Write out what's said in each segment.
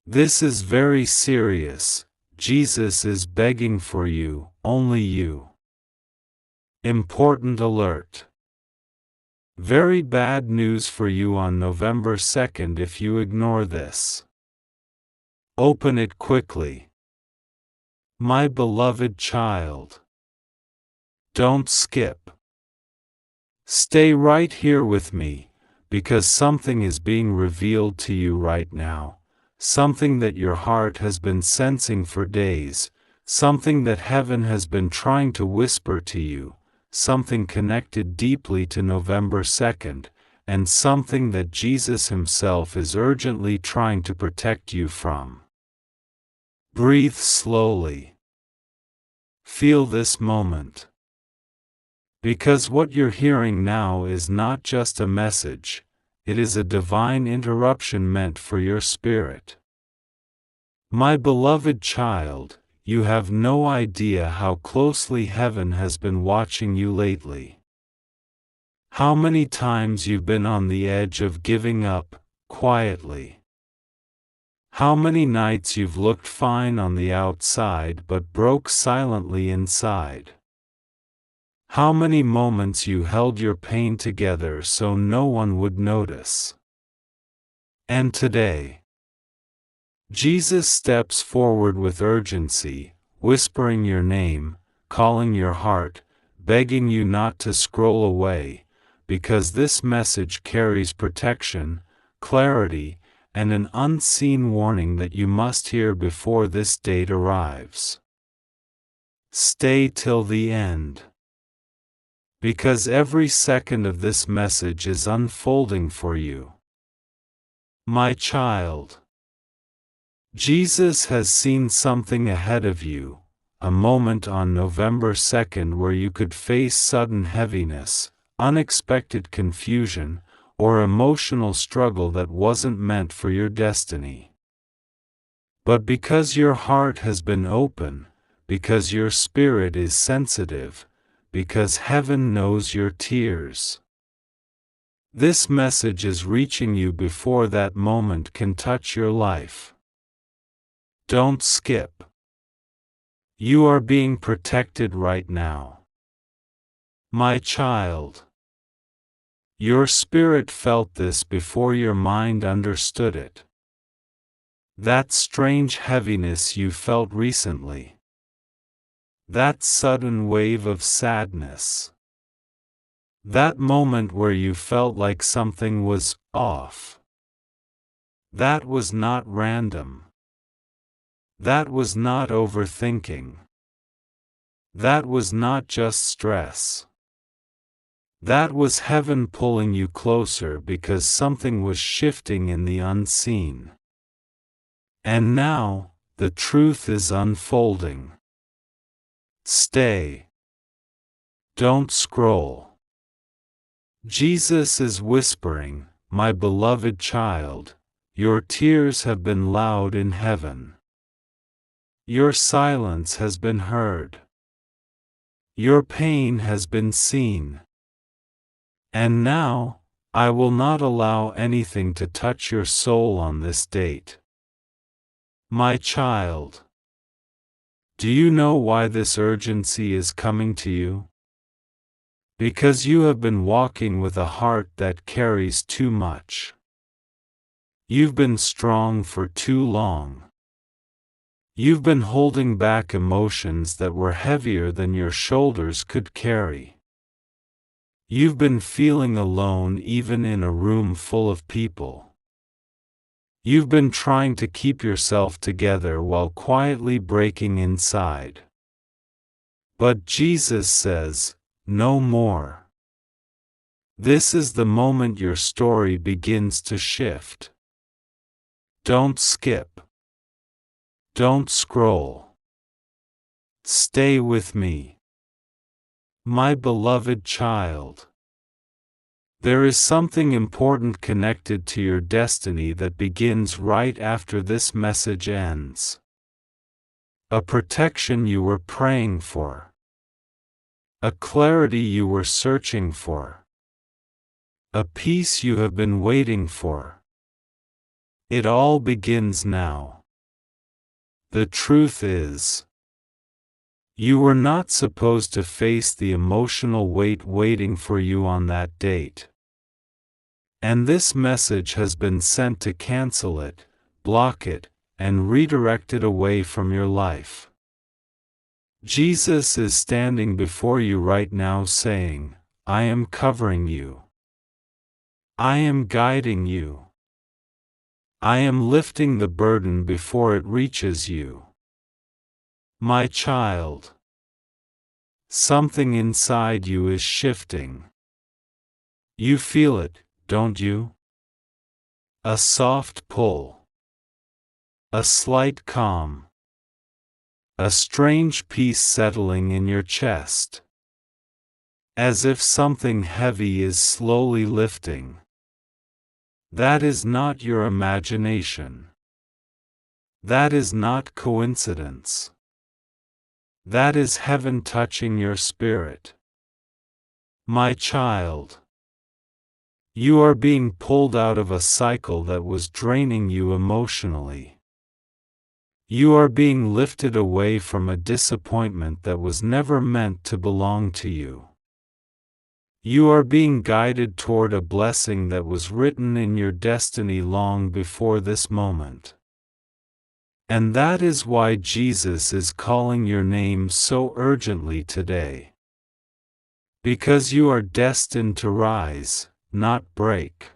This is very serious. Jesus is begging for you, only you. Important alert. Very bad news for you on November 2nd if you ignore this. Open it quickly. My beloved child. Don't skip. Stay right here with me, because something is being revealed to you right now, something that your heart has been sensing for days, something that heaven has been trying to whisper to you, something connected deeply to November 2nd, and something that Jesus himself is urgently trying to protect you from. Breathe slowly. Feel this moment. Because what you're hearing now is not just a message, it is a divine interruption meant for your spirit. My beloved child, you have no idea how closely heaven has been watching you lately. How many times you've been on the edge of giving up, quietly. How many nights you've looked fine on the outside but broke silently inside. How many moments you held your pain together so no one would notice. And today, Jesus steps forward with urgency, whispering your name, calling your heart, begging you not to scroll away, because this message carries protection, clarity, and an unseen warning that you must hear before this date arrives. Stay till the end. Because every second of this message is unfolding for you. My child. Jesus has seen something ahead of you, a moment on November 2nd where you could face sudden heaviness, unexpected confusion, or emotional struggle that wasn't meant for your destiny. But because your heart has been open, because your spirit is sensitive, because heaven knows your tears. This message is reaching you before that moment can touch your life. Don't skip. You are being protected right now. My child. Your spirit felt this before your mind understood it. That strange heaviness you felt recently. That sudden wave of sadness. That moment where you felt like something was off. That was not random. That was not overthinking. That was not just stress. That was heaven pulling you closer because something was shifting in the unseen. And now, the truth is unfolding. Stay. Don't scroll. Jesus is whispering, my beloved child, your tears have been loud in heaven. Your silence has been heard. Your pain has been seen. And now, I will not allow anything to touch your soul on this date. My child. Do you know why this urgency is coming to you? Because you have been walking with a heart that carries too much. You've been strong for too long. You've been holding back emotions that were heavier than your shoulders could carry. You've been feeling alone even in a room full of people. You've been trying to keep yourself together while quietly breaking inside. But Jesus says, no more. This is the moment your story begins to shift. Don't skip. Don't scroll. Stay with me. My beloved child. There is something important connected to your destiny that begins right after this message ends. A protection you were praying for. A clarity you were searching for. A peace you have been waiting for. It all begins now. The truth is, you were not supposed to face the emotional weight waiting for you on that date. And this message has been sent to cancel it, block it, and redirect it away from your life. Jesus is standing before you right now saying, I am covering you. I am guiding you. I am lifting the burden before it reaches you. My child, something inside you is shifting. You feel it, don't you? A soft pull. A slight calm. A strange peace settling in your chest. As if something heavy is slowly lifting. That is not your imagination. That is not coincidence. That is heaven touching your spirit. My child, you are being pulled out of a cycle that was draining you emotionally. You are being lifted away from a disappointment that was never meant to belong to you. You are being guided toward a blessing that was written in your destiny long before this moment. And that is why Jesus is calling your name so urgently today. Because you are destined to rise, not break.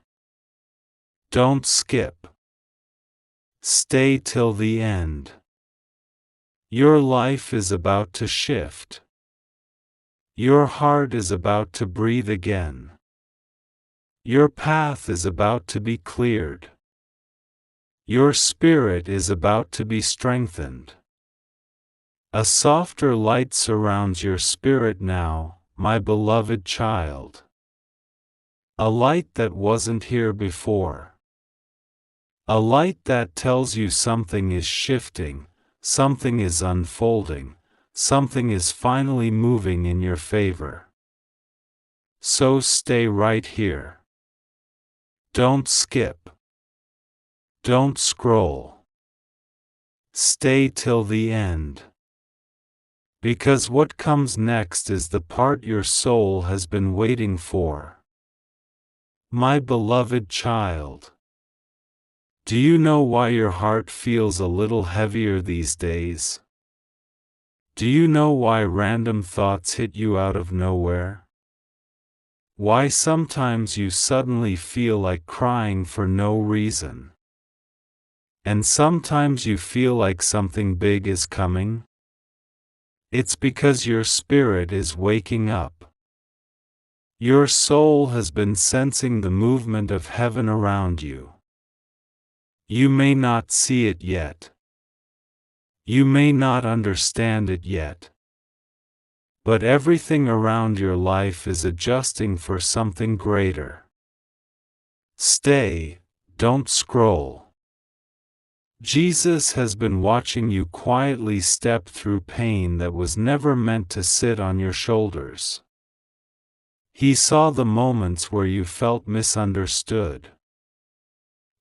Don't skip. Stay till the end. Your life is about to shift. Your heart is about to breathe again. Your path is about to be cleared. Your spirit is about to be strengthened. A softer light surrounds your spirit now, my beloved child. A light that wasn't here before. A light that tells you something is shifting, something is unfolding, something is finally moving in your favor. So stay right here. Don't skip. Don't scroll. Stay till the end. Because what comes next is the part your soul has been waiting for. My beloved child. Do you know why your heart feels a little heavier these days? Do you know why random thoughts hit you out of nowhere? Why sometimes you suddenly feel like crying for no reason? And sometimes you feel like something big is coming? It's because your spirit is waking up. Your soul has been sensing the movement of heaven around you. You may not see it yet. You may not understand it yet. But everything around your life is adjusting for something greater. Stay, don't scroll. Jesus has been watching you quietly step through pain that was never meant to sit on your shoulders. He saw the moments where you felt misunderstood.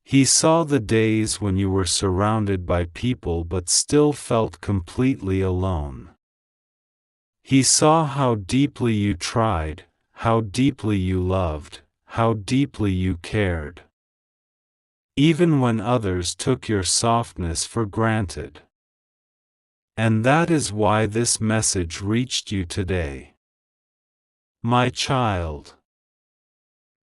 He saw the days when you were surrounded by people but still felt completely alone. He saw how deeply you tried, how deeply you loved, how deeply you cared. Even when others took your softness for granted. And that is why this message reached you today. My child.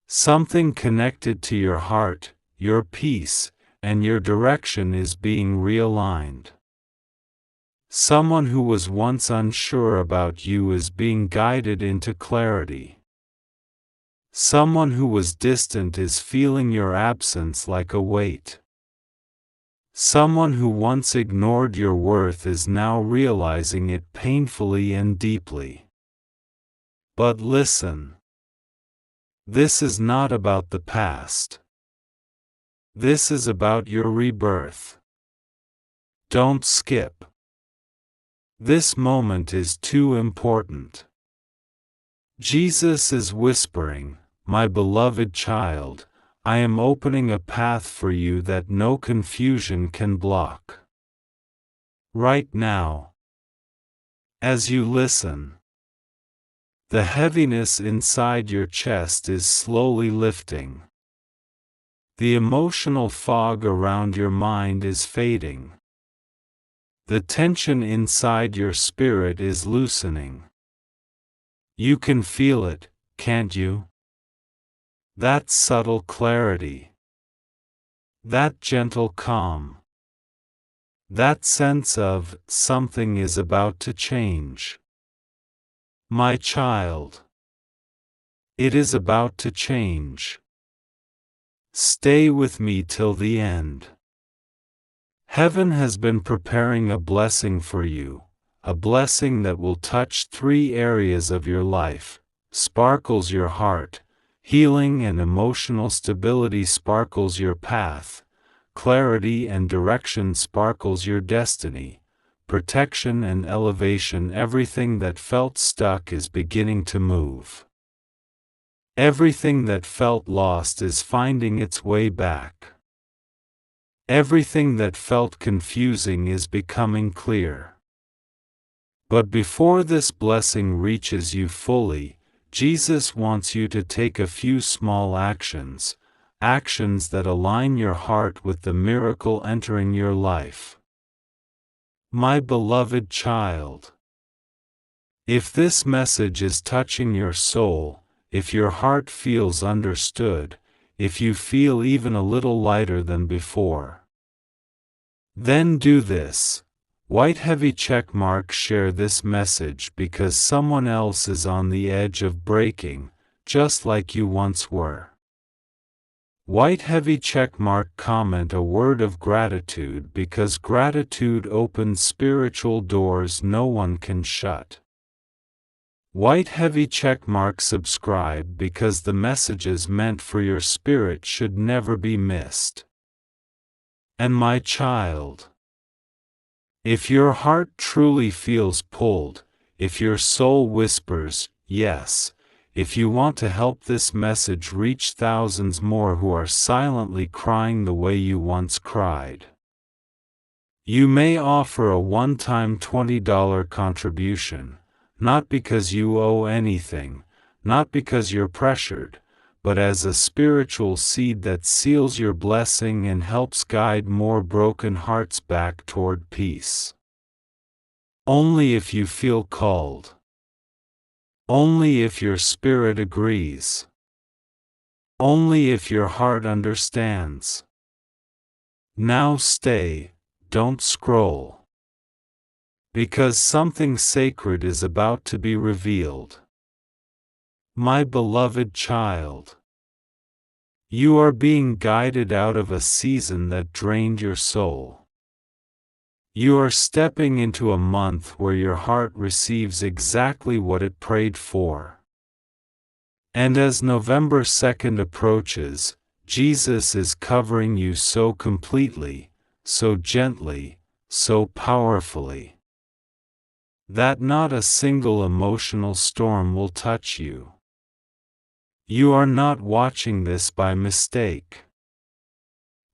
Something connected to your heart, your peace, and your direction is being realigned. Someone who was once unsure about you is being guided into clarity. Someone who was distant is feeling your absence like a weight. Someone who once ignored your worth is now realizing it painfully and deeply. But listen. This is not about the past. This is about your rebirth. Don't skip. This moment is too important. Jesus is whispering, my beloved child, I am opening a path for you that no confusion can block. Right now, as you listen, the heaviness inside your chest is slowly lifting. The emotional fog around your mind is fading. The tension inside your spirit is loosening. You can feel it, can't you? That subtle clarity. That gentle calm. That sense of something is about to change. My child. It is about to change. Stay with me till the end. Heaven has been preparing a blessing for you, a blessing that will touch 3 areas of your life: sparkles your heart, healing and emotional stability sparkles your path, clarity and direction sparkles your destiny, protection and elevation. Everything that felt stuck is beginning to move. Everything that felt lost is finding its way back. Everything that felt confusing is becoming clear. But before this blessing reaches you fully, Jesus wants you to take a few small actions, actions that align your heart with the miracle entering your life. My beloved child, if this message is touching your soul, if your heart feels understood, if you feel even a little lighter than before, then do this. White heavy check mark. Share this message because someone else is on the edge of breaking, just like you once were. White heavy check mark. Comment a word of gratitude because gratitude opens spiritual doors no one can shut. White heavy check mark. Subscribe because the messages meant for your spirit should never be missed. And my child, if your heart truly feels pulled, if your soul whispers, yes, if you want to help this message reach thousands more who are silently crying the way you once cried, you may offer a one-time $20 contribution, not because you owe anything, not because you're pressured, but as a spiritual seed that seals your blessing and helps guide more broken hearts back toward peace. Only if you feel called. Only if your spirit agrees. Only if your heart understands. Now stay, don't scroll. Because something sacred is about to be revealed. My beloved child, you are being guided out of a season that drained your soul. You are stepping into a month where your heart receives exactly what it prayed for. And as November 2nd approaches, Jesus is covering you so completely, so gently, so powerfully, that not a single emotional storm will touch you. You are not watching this by mistake.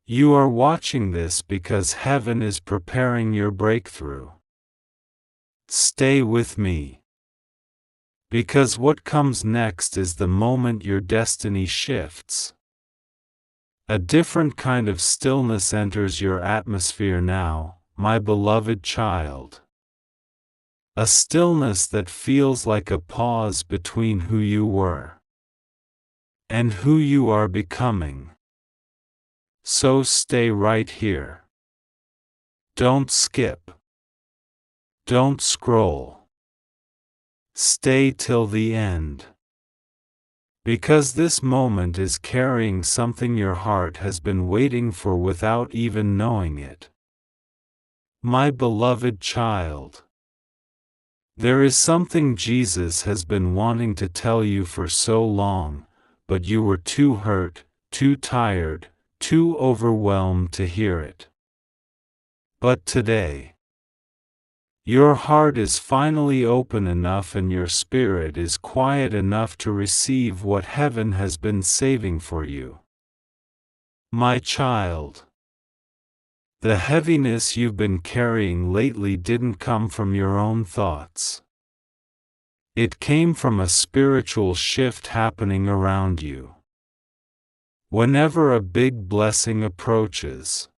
You are watching this because heaven is preparing your breakthrough. Stay with me. Because what comes next is the moment your destiny shifts. A different kind of stillness enters your atmosphere now, my beloved child. A stillness that feels like a pause between who you were and who you are becoming. So stay right here. Don't skip. Don't scroll. Stay till the end. Because this moment is carrying something your heart has been waiting for without even knowing it. My beloved child, there is something Jesus has been wanting to tell you for so long, but you were too hurt, too tired, too overwhelmed to hear it. But today, your heart is finally open enough and your spirit is quiet enough to receive what heaven has been saving for you. My child, The heaviness you've been carrying lately didn't come from your own thoughts. It came from a spiritual shift happening around you. Whenever a big blessing approaches,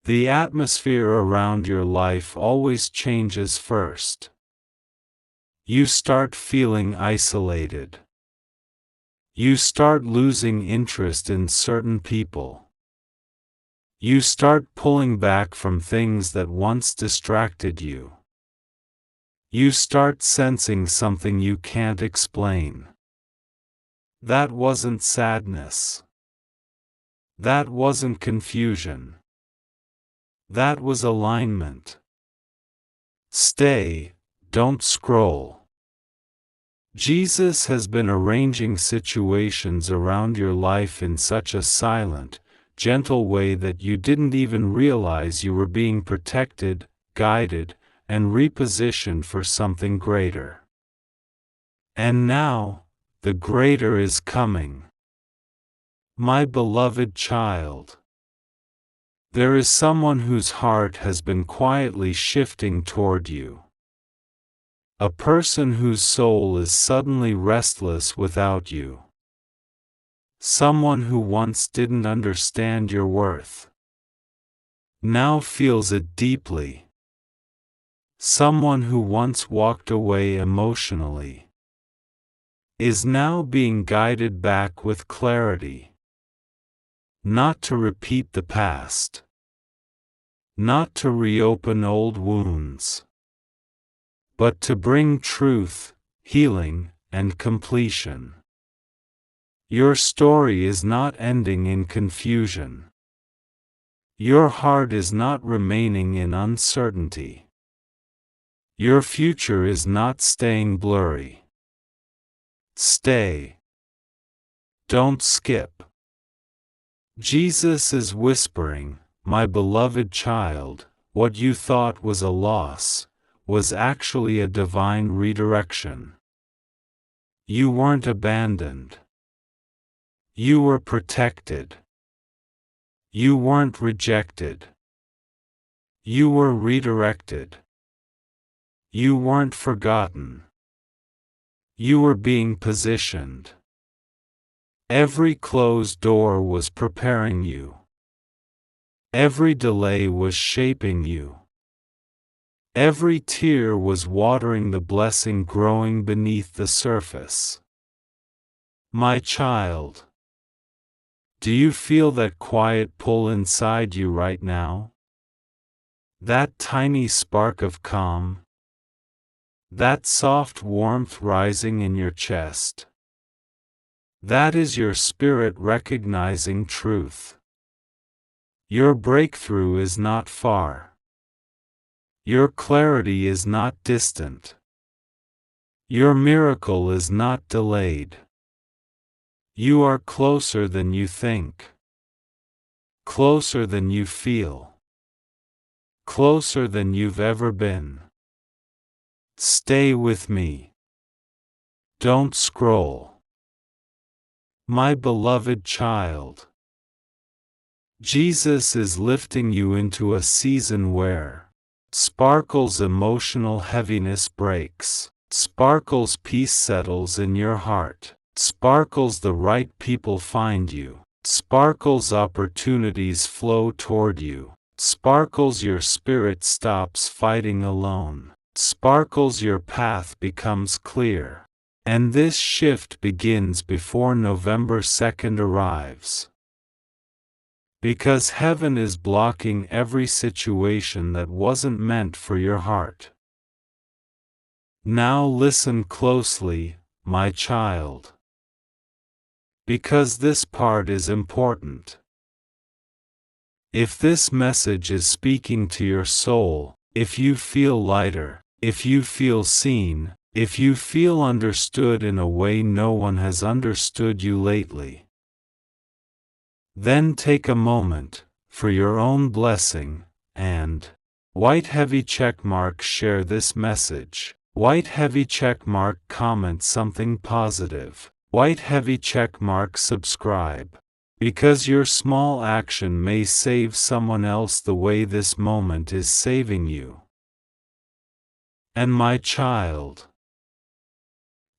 the atmosphere around your life always changes first. You start feeling isolated. You start losing interest in certain people. You start pulling back from things that once distracted you. You start sensing something you can't explain. That wasn't sadness. That wasn't confusion. That was alignment. Stay, don't scroll. Jesus has been arranging situations around your life in such a silent, gentle way that you didn't even realize you were being protected, guided, and repositioned for something greater. And now, the greater is coming. My beloved child, there is someone whose heart has been quietly shifting toward you. A person whose soul is suddenly restless without you. Someone who once didn't understand your worth, now feels it deeply. Someone who once walked away emotionally, is now being guided back with clarity. Not to repeat the past. Not to reopen old wounds. But to bring truth, healing, and completion. Your story is not ending in confusion. Your heart is not remaining in uncertainty. Your future is not staying blurry. Stay. Don't skip. Jesus is whispering, my beloved child, what you thought was a loss, was actually a divine redirection. You weren't abandoned. You were protected. You weren't rejected. You were redirected. You weren't forgotten. You were being positioned. Every closed door was preparing you. Every delay was shaping you. Every tear was watering the blessing growing beneath the surface. My child, do you feel that quiet pull inside you right now? That tiny spark of calm? That soft warmth rising in your chest? That is your spirit recognizing truth. Your breakthrough is not far. Your clarity is not distant. Your miracle is not delayed. You are closer than you think. Closer than you feel. Closer than you've ever been. Stay with me. Don't scroll. My beloved child, Jesus is lifting you into a season where Sparkle's emotional heaviness breaks. Sparkle's peace settles in your heart. Sparkle's the right people find you. Sparkle's opportunities flow toward you. Sparkle's your spirit stops fighting alone. Sparkle's your path becomes clear. And this shift begins before November 2nd arrives. Because heaven is blocking every situation that wasn't meant for your heart. Now listen closely, my child. Because this part is important. If this message is speaking to your soul, if you feel lighter, if you feel seen, if you feel understood in a way no one has understood you lately, then take a moment, for your own blessing, and white heavy checkmark share this message. White heavy checkmark comment something positive. White heavy checkmark subscribe. Because your small action may save someone else the way this moment is saving you. And my child,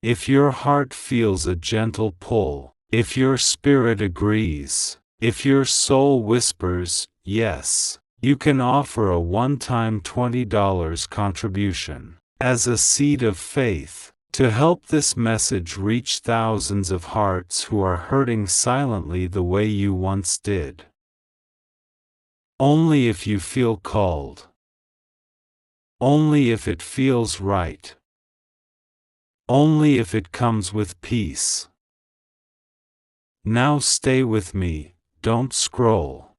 if your heart feels a gentle pull, if your spirit agrees, if your soul whispers, yes, you can offer a one-time $20 contribution as a seed of faith to help this message reach thousands of hearts who are hurting silently the way you once did. Only if you feel called. Only if it feels right. Only if it comes with peace. Now stay with me, don't scroll.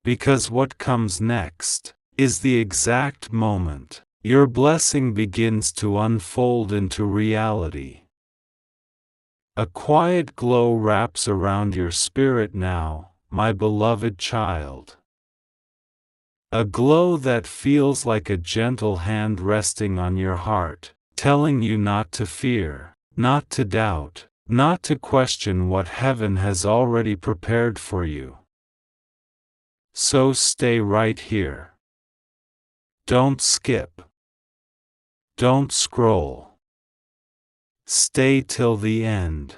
Because what comes next is the exact moment your blessing begins to unfold into reality. A quiet glow wraps around your spirit now, my beloved child. A glow that feels like a gentle hand resting on your heart, telling you not to fear, not to doubt, not to question what heaven has already prepared for you. So stay right here. Don't skip. Don't scroll. Stay till the end.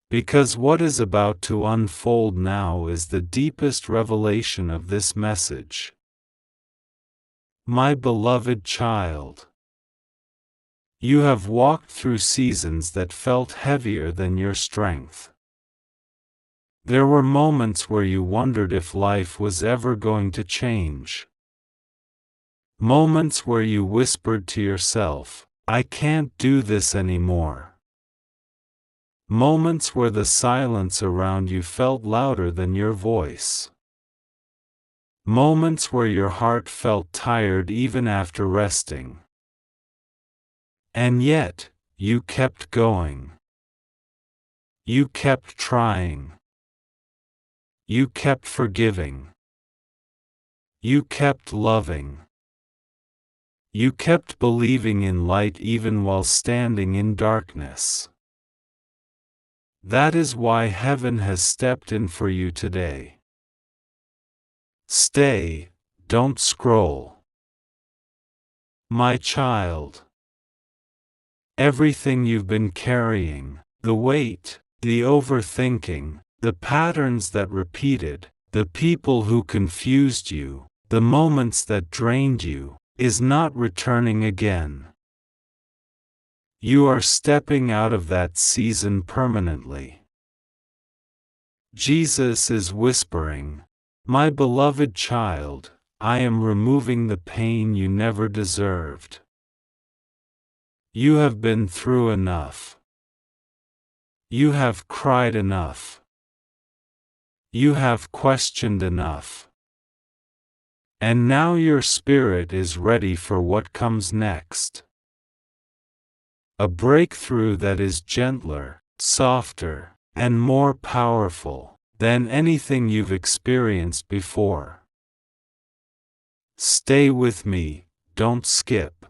Because what is about to unfold now is the deepest revelation of this message. My beloved child, you have walked through seasons that felt heavier than your strength. There were moments where you wondered if life was ever going to change. Moments where you whispered to yourself, I can't do this anymore. Moments where the silence around you felt louder than your voice. Moments where your heart felt tired even after resting. And yet, you kept going. You kept trying. You kept forgiving. You kept loving. You kept believing in light even while standing in darkness. That is why heaven has stepped in for you today. Stay, don't scroll. My child. Everything you've been carrying, the weight, the overthinking, the patterns that repeated, the people who confused you, the moments that drained you, is not returning again. You are stepping out of that season permanently. Jesus is whispering, my beloved child, I am removing the pain you never deserved. You have been through enough. You have cried enough. You have questioned enough. And now your spirit is ready for what comes next. A breakthrough that is gentler, softer, and more powerful than anything you've experienced before. Stay with me, don't skip.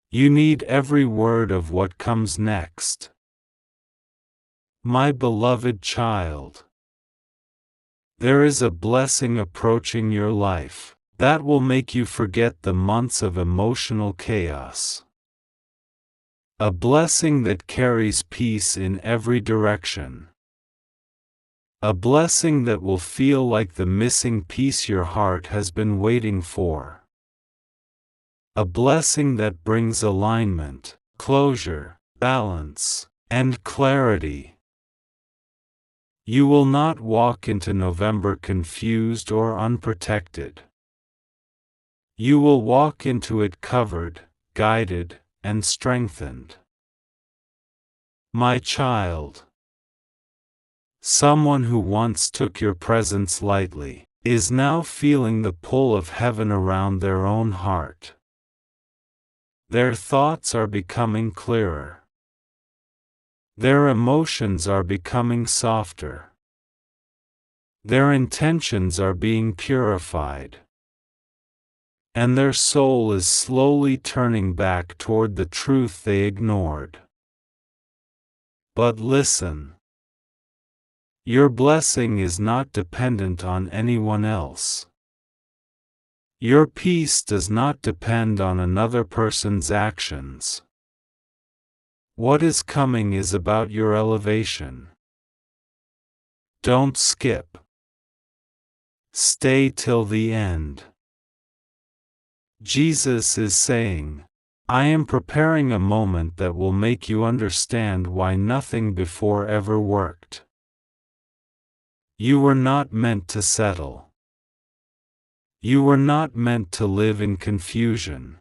You need every word of what comes next. My beloved child. There is a blessing approaching your life that will make you forget the months of emotional chaos. A blessing that carries peace in every direction. A blessing that will feel like the missing piece your heart has been waiting for. A blessing that brings alignment, closure, balance, and clarity. You will not walk into November confused or unprotected. You will walk into it covered, guided, and strengthened. My child. Someone who once took your presence lightly is now feeling the pull of heaven around their own heart. Their thoughts are becoming clearer. Their emotions are becoming softer. Their intentions are being purified. And their soul is slowly turning back toward the truth they ignored. But listen. Your blessing is not dependent on anyone else. Your peace does not depend on another person's actions. What is coming is about your elevation. Don't skip. Stay till the end. Jesus is saying, I am preparing a moment that will make you understand why nothing before ever worked. You were not meant to settle. You were not meant to live in confusion.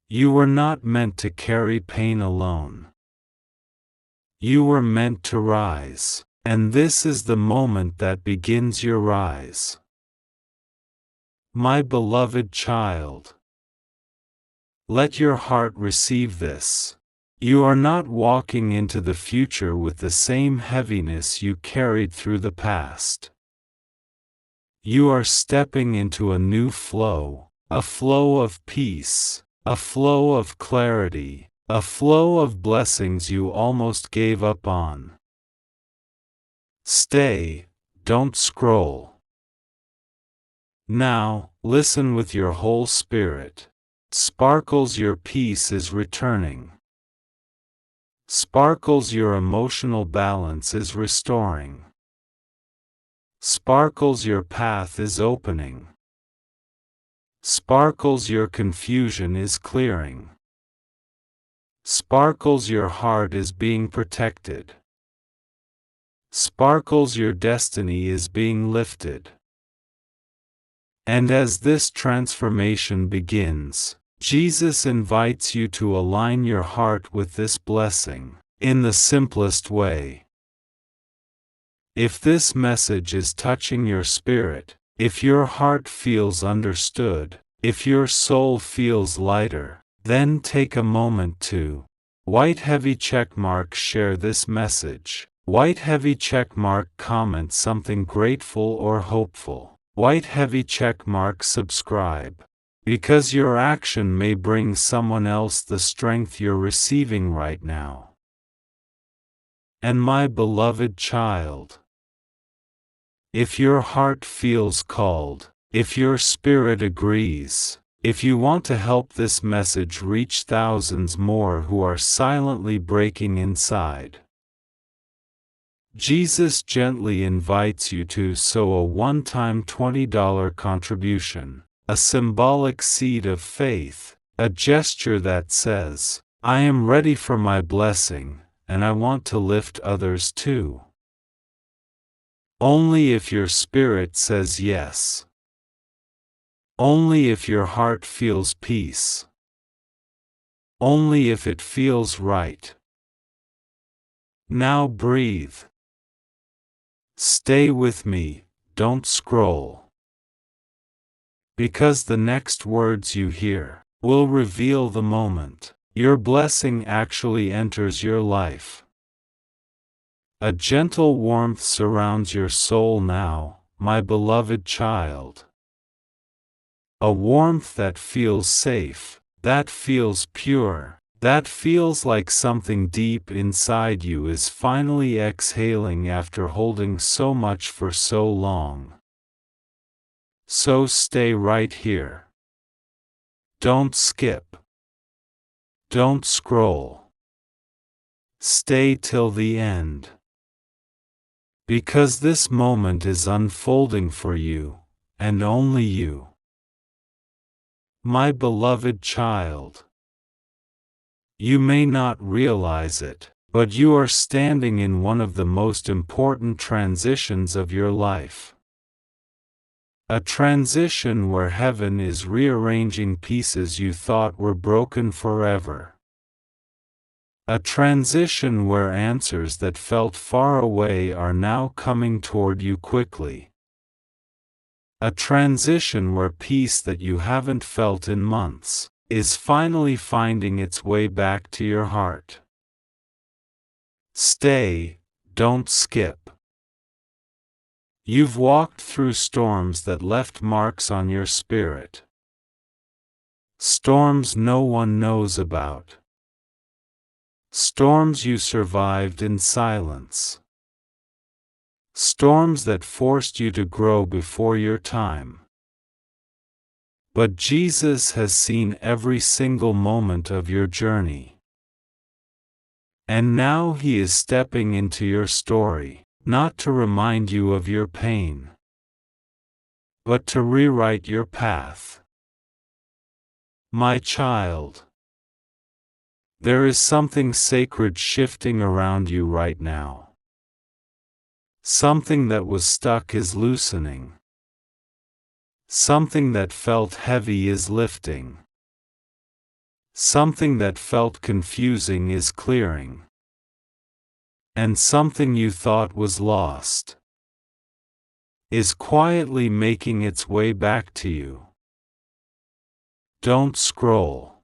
You were not meant to carry pain alone. You were meant to rise, and this is the moment that begins your rise. My beloved child, let your heart receive this. You are not walking into the future with the same heaviness you carried through the past. You are stepping into a new flow, a flow of peace, a flow of clarity, a flow of blessings you almost gave up on. Stay, don't scroll. Now, listen with your whole spirit. Sparkles, your peace is returning. Sparkles, your emotional balance is restoring. Sparkles, your path is opening. Sparkles, your confusion is clearing. Sparkles, your heart is being protected. Sparkles, your destiny is being lifted. And as this transformation begins, Jesus invites you to align your heart with this blessing, in the simplest way. If this message is touching your spirit, if your heart feels understood, if your soul feels lighter, then take a moment to white heavy checkmark share this message. White heavy checkmark comment something grateful or hopeful. White heavy checkmark subscribe. Because your action may bring someone else the strength you're receiving right now. And my beloved child, if your heart feels called, if your spirit agrees, if you want to help this message reach thousands more who are silently breaking inside, Jesus gently invites you to sow a one-time $20 contribution, a symbolic seed of faith, a gesture that says, I am ready for my blessing, and I want to lift others too. Only if your spirit says yes. Only if your heart feels peace. Only if it feels right. Now breathe. Stay with me, don't scroll. Because the next words you hear will reveal the moment your blessing actually enters your life. A gentle warmth surrounds your soul now, my beloved child. A warmth that feels safe, that feels pure, that feels like something deep inside you is finally exhaling after holding so much for so long. So stay right here. Don't skip. Don't scroll. Stay till the end. Because this moment is unfolding for you, and only you. My beloved child. You may not realize it, but you are standing in one of the most important transitions of your life. A transition where heaven is rearranging pieces you thought were broken forever. A transition where answers that felt far away are now coming toward you quickly. A transition where peace that you haven't felt in months is finally finding its way back to your heart. Stay, don't skip. You've walked through storms that left marks on your spirit. Storms no one knows about. Storms you survived in silence. storms that forced you to grow before your time. But Jesus has seen every single moment of your journey. And now He is stepping into your story, not to remind you of your pain, but to rewrite your path. My child, there is something sacred shifting around you right now. Something that was stuck is loosening. Something that felt heavy is lifting. Something that felt confusing is clearing. And something you thought was lost is quietly making its way back to you. Don't scroll.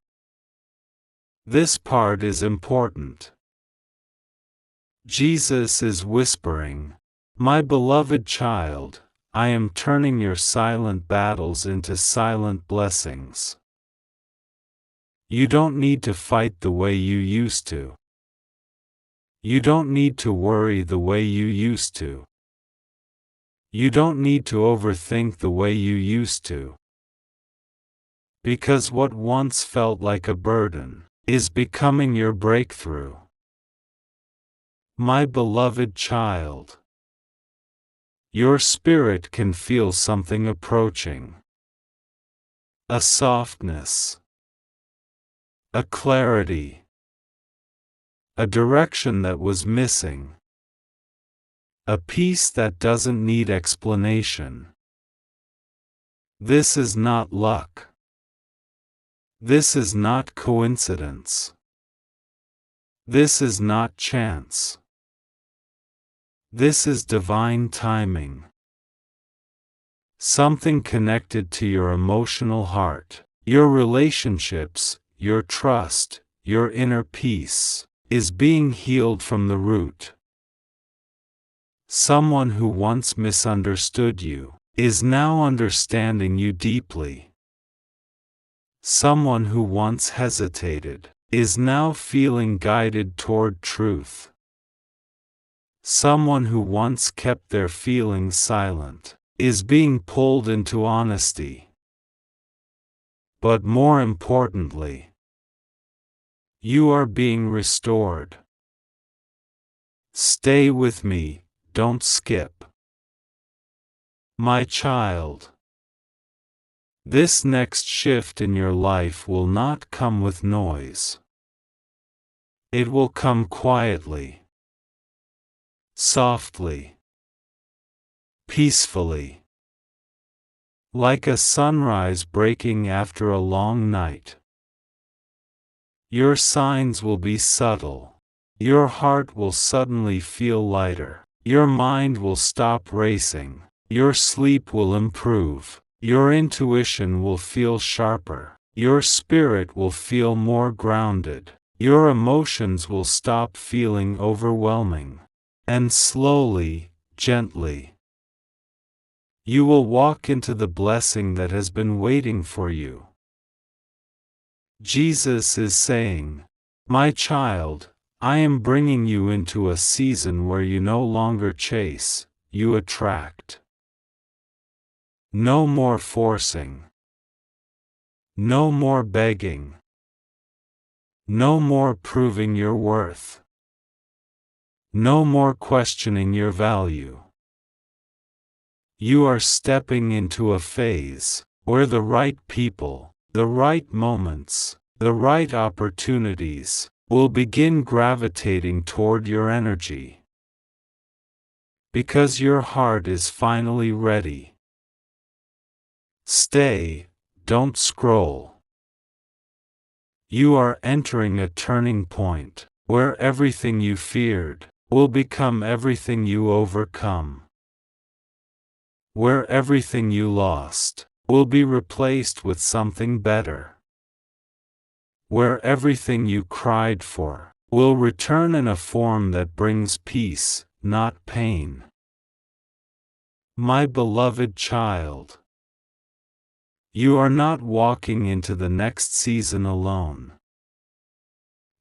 This part is important. Jesus is whispering, "My beloved child, I am turning your silent battles into silent blessings. You don't need to fight the way you used to. You don't need to worry the way you used to. You don't need to overthink the way you used to. Because what once felt like a burden is becoming your breakthrough. My beloved child, your spirit can feel something approaching. A softness. A clarity. A direction that was missing. A peace that doesn't need explanation. This is not luck. This is not coincidence. This is not chance. This is divine timing. Something connected to your emotional heart, your relationships, your trust, your inner peace, is being healed from the root. Someone who once misunderstood you is now understanding you deeply. Someone who once hesitated is now feeling guided toward truth. Someone who once kept their feelings silent is being pulled into honesty. But more importantly, you are being restored. Stay with me, don't skip. My child, this next shift in your life will not come with noise. It will come quietly, softly, peacefully, like a sunrise breaking after a long night. Your signs will be subtle. Your heart will suddenly feel lighter. Your mind will stop racing. Your sleep will improve. Your intuition will feel sharper. Your spirit will feel more grounded. Your emotions will stop feeling overwhelming. And slowly, gently, you will walk into the blessing that has been waiting for you. Jesus is saying, "My child, I am bringing you into a season where you no longer chase, you attract. No more forcing. No more begging. No more proving your worth. No more questioning your value. You are stepping into a phase where the right people, the right moments, the right opportunities will begin gravitating toward your energy. Because your heart is finally ready. Stay, don't scroll. You are entering a turning point, where everything you feared will become everything you overcome. Where everything you lost will be replaced with something better. Where everything you cried for will return in a form that brings peace, not pain. My beloved child, you are not walking into the next season alone.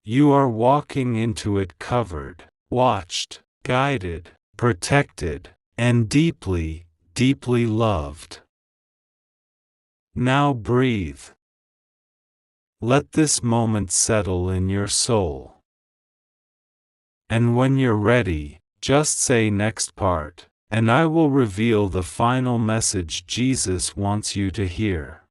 You are walking into it covered, watched, guided, protected, and deeply, deeply loved. Now breathe. Let this moment settle in your soul. And when you're ready, just say next part, and I will reveal the final message Jesus wants you to hear.